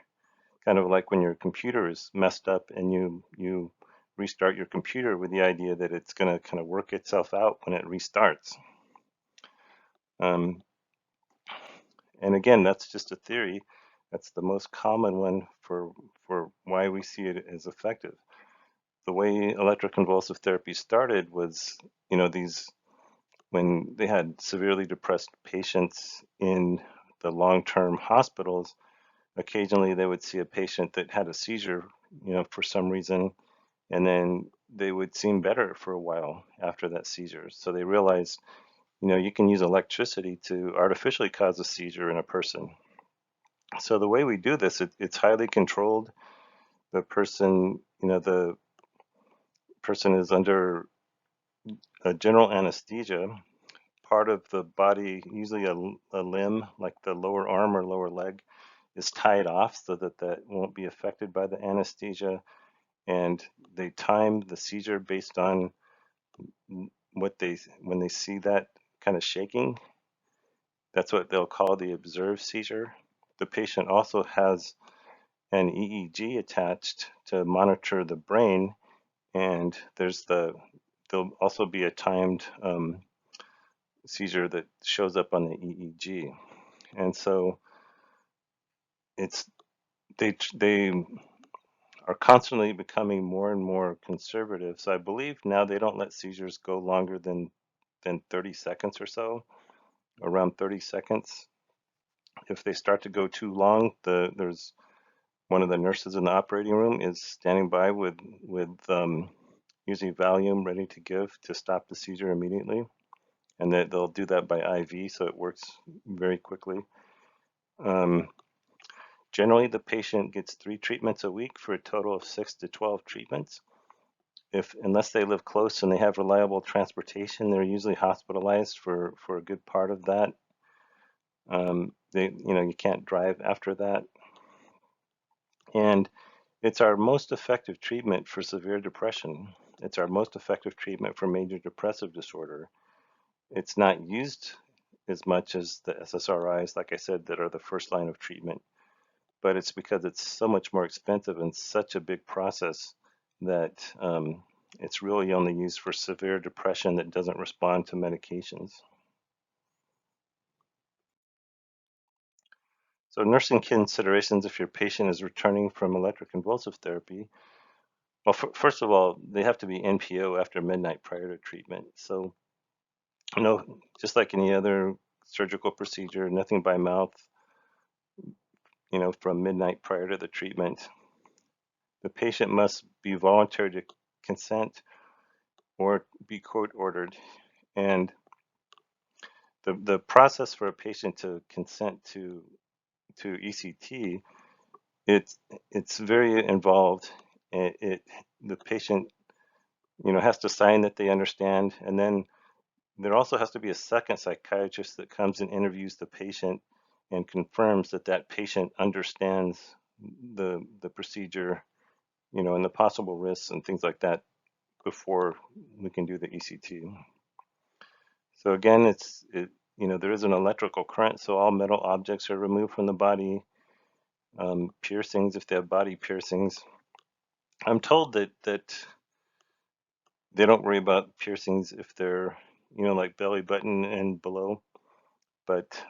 Kind of like when your computer is messed up and you restart your computer with the idea that it's going to kind of work itself out when it restarts. Um, and again, that's just a theory. That's the most common one for why we see it as effective. The way electroconvulsive therapy started was, these when they had severely depressed patients in the long-term hospitals, occasionally they would see a patient that had a seizure, for some reason, and then they would seem better for a while after that seizure. So they realized, you can use electricity to artificially cause a seizure in a person. So the way we do this, it's highly controlled. The person is under a general anesthesia. Part of the body, usually a limb, like the lower arm or lower leg, is tied off so that won't be affected by the anesthesia. And they time the seizure based on when they see that kind of shaking. That's what they'll call the observed seizure. The patient also has an EEG attached to monitor the brain, and there'll also be a timed seizure that shows up on the EEG. And so they are constantly becoming more and more conservative. So I believe now they don't let seizures go longer than 30 seconds or so, around 30 seconds. If they start to go too long, there's one of the nurses in the operating room is standing by with usually Valium ready to give to stop the seizure immediately. And they'll do that by IV, so it works very quickly. Generally, the patient gets 3 treatments a week for a total of 6 to 12 treatments. Unless they live close and they have reliable transportation, they're usually hospitalized for a good part of that. You can't drive after that. And it's our most effective treatment for severe depression. It's our most effective treatment for major depressive disorder. It's not used as much as the SSRIs, like I said, that are the first line of treatment. But it's because it's so much more expensive and such a big process that it's really only used for severe depression that doesn't respond to medications. So nursing considerations if your patient is returning from electroconvulsive therapy. Well, first of all, they have to be NPO after midnight prior to treatment. So, just like any other surgical procedure, nothing by mouth, from midnight prior to the treatment. The patient must be voluntary to consent or be court ordered. And the process for a patient to consent to ECT, it's very involved. The patient, has to sign that they understand, and then there also has to be a second psychiatrist that comes and interviews the patient and confirms that patient understands the procedure, and the possible risks and things like that before we can do the ECT. So again, there is an electrical current, so all metal objects are removed from the body. Piercings, if they have body piercings. I'm told that They don't worry about piercings if they're, like belly button and below, but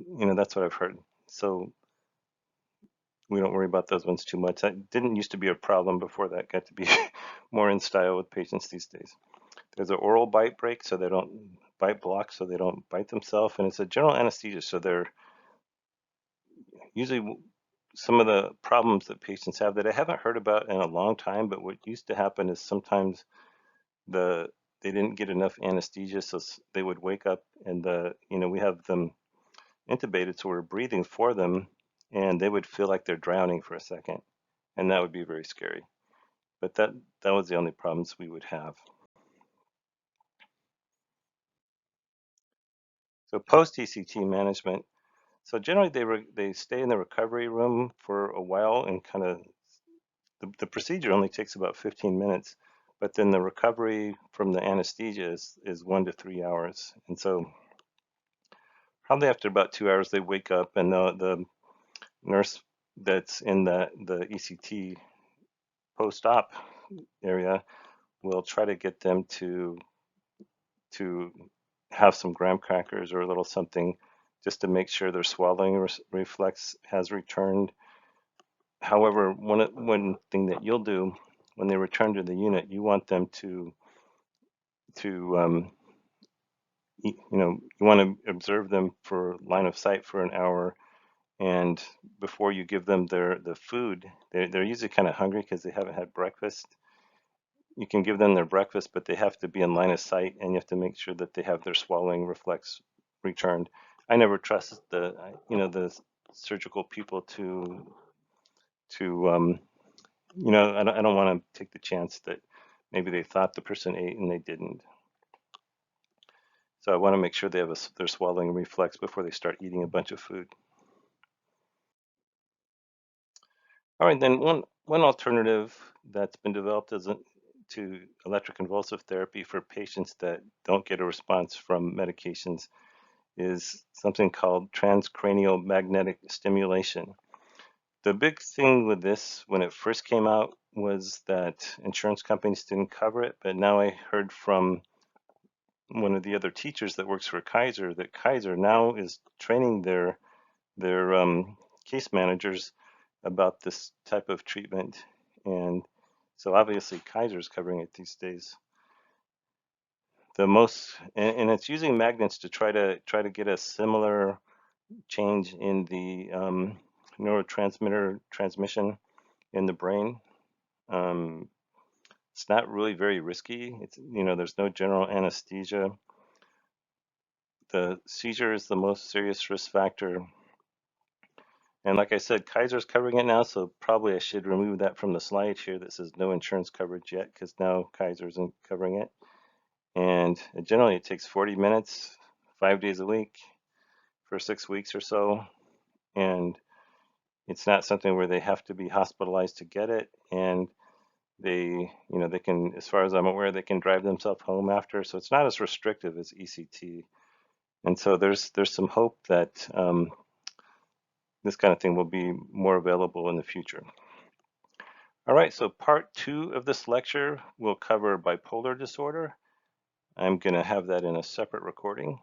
that's what I've heard. So we don't worry about those ones too much. That didn't used to be a problem before that got to be more in style with patients these days. There's an oral bite break so they don't bite block so they don't bite themselves, and it's a general anesthesia, so they're usually some of the problems that patients have that I haven't heard about in a long time, but what used to happen is sometimes they didn't get enough anesthesia, so they would wake up and we have them intubated, so we're breathing for them, and they would feel like they're drowning for a second, and that would be very scary. But that was the only problems we would have. So post ECT management. So generally they stay in the recovery room for a while and kind of the procedure only takes about 15 minutes, but then the recovery from the anesthesia is 1 to 3 hours. And so probably after about 2 hours they wake up, and the nurse that's in the ECT post-op area will try to get them to have some graham crackers or a little something just to make sure their swallowing reflex has returned. However, one thing that you'll do when they return to the unit, you want them to you want to observe them for line of sight for an hour, and before you give them the food, they're usually kind of hungry because they haven't had breakfast. You can give them their breakfast, but they have to be in line of sight, and you have to make sure that they have their swallowing reflex returned. I never trust the surgical people to I don't want to take the chance that maybe they thought the person ate and they didn't. So I want to make sure they have their swallowing reflex before they start eating a bunch of food. All right, then one alternative that's been developed to electroconvulsive therapy for patients that don't get a response from medications is something called transcranial magnetic stimulation. The big thing with this when it first came out was that insurance companies didn't cover it, but now I heard from one of the other teachers that works for Kaiser that Kaiser now is training their case managers about this type of treatment, and so obviously Kaiser's covering it these days. And it's using magnets to try to get a similar change in the neurotransmitter transmission in the brain. Um, it's not really very risky. There's no general anesthesia. The seizure is the most serious risk factor. And like I said, Kaiser's covering it now, so probably I should remove that from the slide here that says no insurance coverage yet, because now Kaiser's covering it. And generally it takes 40 minutes, 5 days a week for 6 weeks or so. And it's not something where they have to be hospitalized to get it. And they can, as far as I'm aware, they can drive themselves home after. So it's not as restrictive as ECT. And so there's some hope that this kind of thing will be more available in the future. All right, so part 2 of this lecture will cover bipolar disorder. I'm going to have that in a separate recording.